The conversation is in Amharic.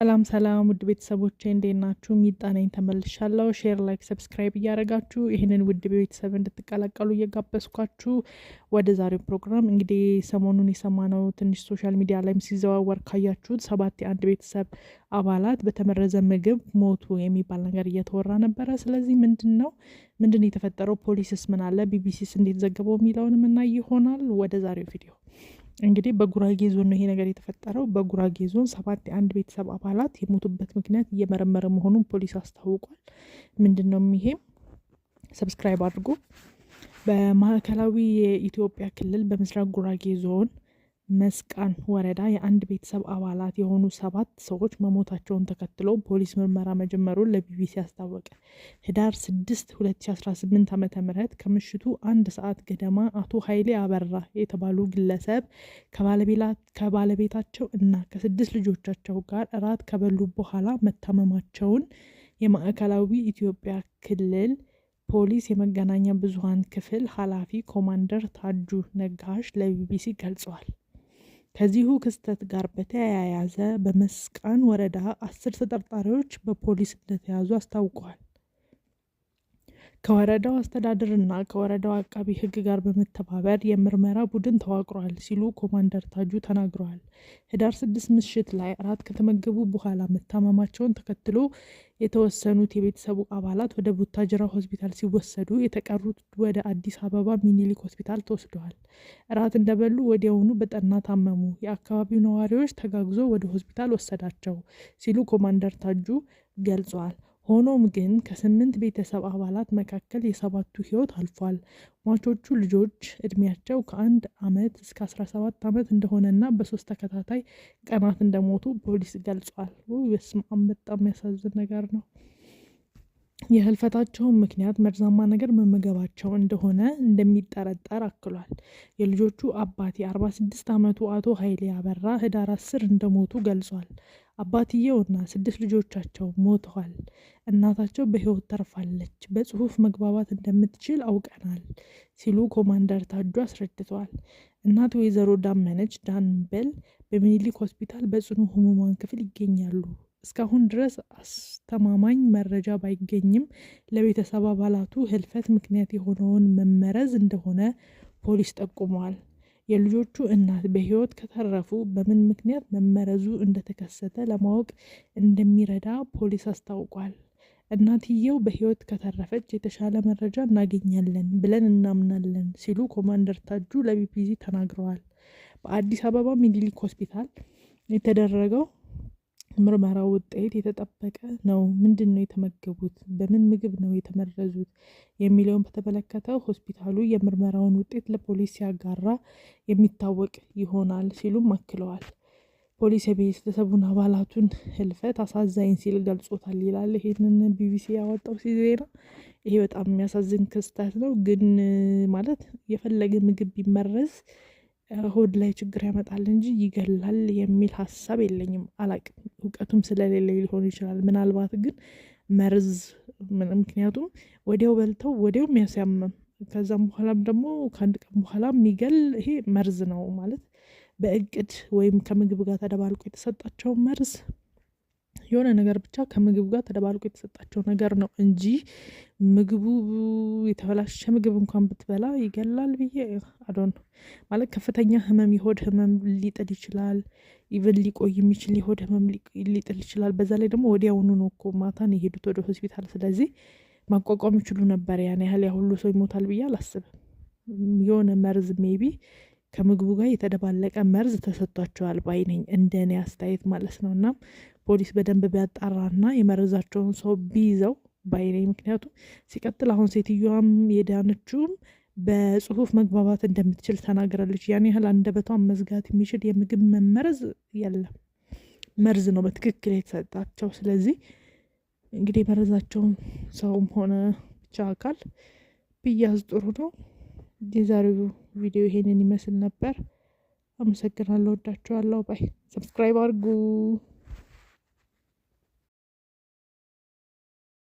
ሰላም ሰላም ውድ ቤተሰቦቼ እንዴት ናችሁ? ሚጣ ነኝ ተመልሻለሁ። ሼር ላይክ ሰብስክራይብ እያደረጋችሁ ይህንን ውድ ቤተሰብ እንድትቀላቀሉ እየጋበዝኳችሁ ወደ ዛሬው ፕሮግራም እንግዲህ ሰሞኑን የሰማነው ትንሽ ሶሻል ሚዲያ ላይም ሲዘዋወር ካያችሁት 7 የአንድ ቤተሰብ አባላት በተመረዘ ምግብ ሞቱ የሚባል ነገር እየተወራ ነበረ። ስለዚህ ምንድን የተፈጠረው? ፖሊስስ ምን አለ? ቢቢሲስ እንዴት ዘገበው? የሚለውን የምናይ ይሆናል። ወደ ዛሬው ቪዲዮ እንግዲህ በጉራጌ ዞን ነው ይሄ ነገር የተፈጠረው። በጉራጌ ዞን 7 የአንድ ቤተሰብ አባላት የሞቱበት ምክንያት እየመረመረ መሆኑን ፖሊስ አስታውቋል። ምንድነው ይሄም? ሰብስክራይብ አድርጉ። በማዕከላዊ የኢትዮጵያ ክልል በምስራቅ ጉራጌ ዞን መስቃን ወረዳ የአንድ ቤተሰብ አባላት የሆኑ 7 ሰዎች መሞታቸውን ተከትሎ ፖሊስ ምርመራ መጀመሩን ለቢቢሲ አስታወቀ። ህዳር 6 2018 ዓ.ም ከምሽቱ 1 ሰዓት ገደማ አቶ ኃይሌ አበራ የተባሉ ግለሰብ ከባለቤታቸው እና ከ6 ልጆቻቸው ጋር እራት ከበሉ በኋላ መታመማቸውን የማዕከላዊ ኢትዮጵያ ክልል ፖሊስ የመገናኛ ብዙሃን ክፍል ኃላፊ ኮማንደር ታጁ ነጋሽ ለቢቢሲ ገልጸዋል። ከዚሁ ክስተት ጋር በተያያዘ በመስቃን ወረዳ 10 ተጠርጣሪዎች በፖሊስ እንደተያዙ አስታውቀዋል። ከወረዳው አስተዳደርና ከወረዳው አቃቢ ህግ ጋር በመተባበር የምርመራ ቡድን ተዋቅሯል ሲሉ ኮማንደር ታጁ ተናግረዋል። ህዳር 6 ምሽት ላይ እራት ከተመገቡ በኋላ መታመማቸውን ተከትሎ የተወሰኑት የቤተሰቡ አባላት ወደ ቡታጅራ ሆስፒታል ሲወሰዱ የተቀሩት ወደ አዲስ አበባ ሚኒሊክ ሆስፒታል ተወስደዋል። እራት እንደበሉ ወዲያውኑ በጠና ታመሙ። የአካባቢው ነዋሪዎች ተጋግዞ ወደ ሆስፒታል ወሰዳቸው ሲሉ ኮማንደር ታጁ ገልጸዋል። ሆኖም ግን ከ8 ቤተሰብ አባላት መካከል የ7ቱ ህይወት አልፏል። ሟቾቹ ልጆች እድሜያቸው ከ1 ዓመት እስከ 17 ዓመት እንደሆነና በ3 ተከታታይ ቀናት እንደሞቱ ፖሊስ ገልጿል። በስመ አብ በጣም የሚያሳዝን ነገር ነው። የህልፈታቸውን ምክንያት መርዛማ ነገር መመገባቸው እንደሆነ እንደሚጠረጠር አክሏል። የልጆቹ አባት የ46 ዓመቱ አቶ ኃይሌ አበራ ህዳር 10 እንደሞቱ ገልጿል። አባትየውና 6 ልጆቻቸው ሞተዋል። እናታቸው በህይወት ተርፋለች። በጽሁፍ መግባባት እንደምትችል አውቀናል ሲሉ ኮማንደር ታጁ አስረድተዋል። እናት ወይዘሮ ዳመነች ዳንበል በሚኒሊክ ሆስፒታል በጽኑ ህሙማን ክፍል ይገኛሉ። እስካሁን ድረስ አስተማማኝ መረጃ ባይገኝም ለቤተሰብ አባላቱ ህልፈት ምክንያት የሆነውን መመረዝ እንደሆነ ፖሊስ ጠቁሟል። የልጆቹ እናት በህይወት ከተረፉ በምን ምክንያት መመረዙ እንደተከሰተ ለማወቅ እንደሚረዳ ፖሊስ አስታውቋል። እናትየው በህይወት ከተረፈች የተሻለ መረጃ እናገኛለን ብለን እናምናለን ሲሉ ኮማንደር ታጁ ለቢቢሲ ተናግረዋል። በአዲስ አበባ ሚኒሊክ ሆስፒታል የተደረገው ምርመራ ውጤት የተጠበቀ ነው። ምንድነው የተመገቡት? በምን ምግብ ነው የተመረዙት? የሚለውን በተመለከተ ሆስፒታሉ የምርመራውን ውጤት ለፖሊስ ሲያጋራ የሚታወቅ ይሆናል ሲሉም አክለዋል። ፖሊስ የቤተሰቡን አባላቱን ህልፈት አሳዛኝ ሲል ገልጾታል ይላል ይሄንን ቢቢሲ ያወጣው ዜና። ይሄ በጣም የሚያሳዝን ክስተት ነው። ግን ማለት የፈለገ ምግብ ቢመረዝ ሆድ ላይ ችግር ያመጣል እንጂ ይገላል የሚል ሀሳብ የለኝም። አላቅም፣ እውቀቱም ስለሌለኝ ሊሆን ይችላል። ምናልባት ግን መርዝ ምክንያቱም ወዲያው በልተው ወዲያው የሚያስያምም ከዛም በኋላም ደግሞ ከአንድ ቀን በኋላ የሚገል ይሄ መርዝ ነው ማለት በእቅድ ወይም ከምግብ ጋር ተደባልቆ የተሰጣቸው መርዝ የሆነ ነገር ብቻ ከምግብ ጋር ተደባልቆ የተሰጣቸው ነገር ነው እንጂ ምግቡ የተበላሸ ምግብ እንኳን ብትበላ ይገላል ብዬ አዶን ማለት ከፍተኛ ህመም የሆድ ህመም ሊጥል ይችላል። ኢቭን ሊቆይ የሚችል የሆድ ህመም ሊጥል ይችላል። በዛ ላይ ደግሞ ወዲያውኑ ነው እኮ ማታን የሄዱት ወደ ሆስፒታል። ስለዚህ ማቋቋም ይችሉ ነበር። ያን ያህል ያ ሁሉ ሰው ይሞታል ብዬ አላስብም። የሆነ መርዝ ሜቢ ከምግቡ ጋር የተደባለቀ መርዝ ተሰጥቷቸዋል ባይ ነኝ፣ እንደኔ አስተያየት ማለት ነው። እና ፖሊስ በደንብ ቢያጣራና የመረዛቸውን ሰው ቢይዘው ባይ ነኝ። ምክንያቱም ሲቀጥል አሁን ሴትዮዋም የዳነችውም በጽሁፍ መግባባት እንደምትችል ተናግራለች። ያን ያህል አንደበቷን መዝጋት የሚችል የምግብ መመረዝ የለም፣ መርዝ ነው በትክክል የተሰጣቸው። ስለዚህ እንግዲህ የመረዛቸውን ሰውም ሆነ ብቻ አካል ብያዝ ጥሩ ነው። የዛሬው ቪዲዮ ይሄንን ይመስል ነበር። አመሰግናለሁ። ወዳችኋለሁ። ባይ። ሰብስክራይብ አድርጉ።